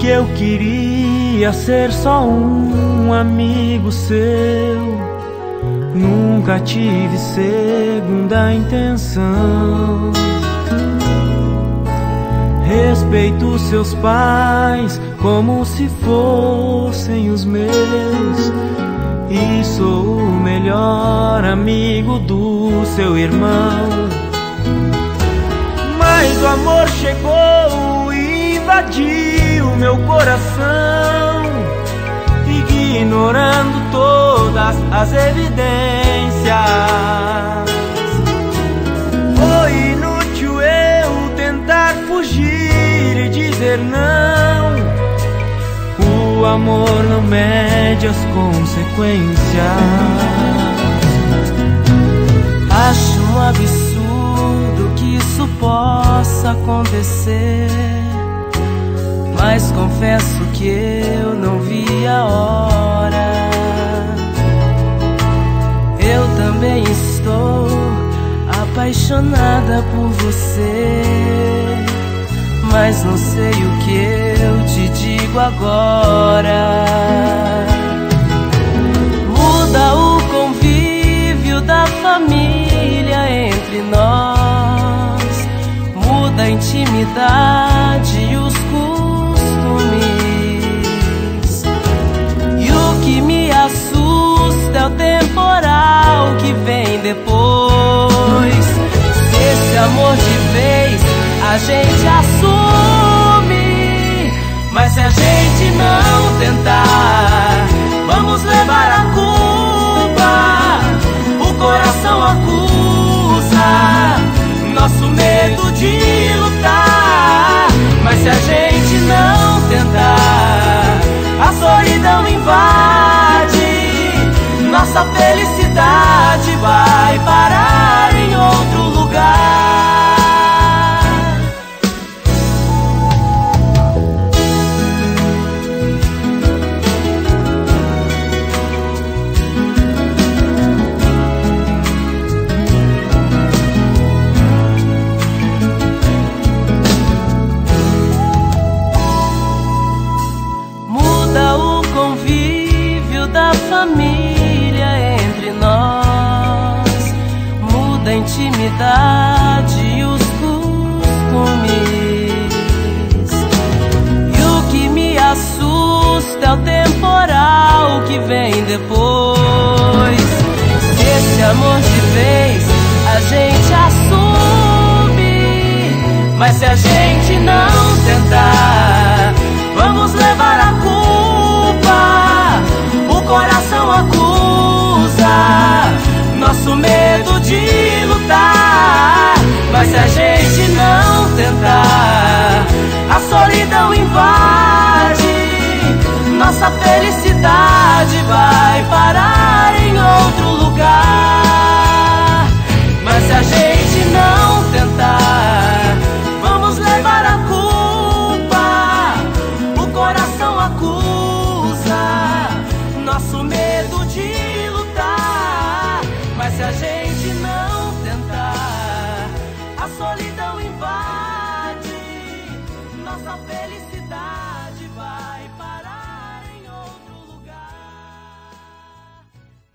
que eu queria ser só um amigo seu. Nunca tive segunda intenção. Respeito seus pais como se fossem os meus, e sou o melhor amigo do seu irmão. Mas o amor chegou e invadiu meu coração, ignorando todas as evidências. Foi inútil eu tentar fugir e dizer não. O amor não mede as consequências. Acho um absurdo que isso possa acontecer, mas confesso que eu não vi a hora. Eu também estou apaixonada por você, mas não sei o que eu te digo agora. Muda o convívio da família entre nós, muda a intimidade e os costumes. E o que me assusta é o temporal que vem depois. Se esse amor de vez a gente assume, mas se a gente não tentar, vamos levar a culpa. O coração acusa nosso medo de lutar, mas se a gente não tentar, a solidão invade. Nossa felicidade vai parar em outro lugar. Família entre nós, muda a intimidade e os costumes. E o que me assusta é o temporal que vem depois. Se esse amor de vez a gente assume, mas se a gente não tentar, vamos levar a culpa. O coração acusa nosso medo de lutar, mas se a gente não tentar, a solidão invade. Nossa felicidade vai parar em outro lugar. Mas se a gente não tentar, vamos levar a culpa. O coração acusa nosso medo de lutar, mas se a gente não tentar, a solidão invade. Nossa felicidade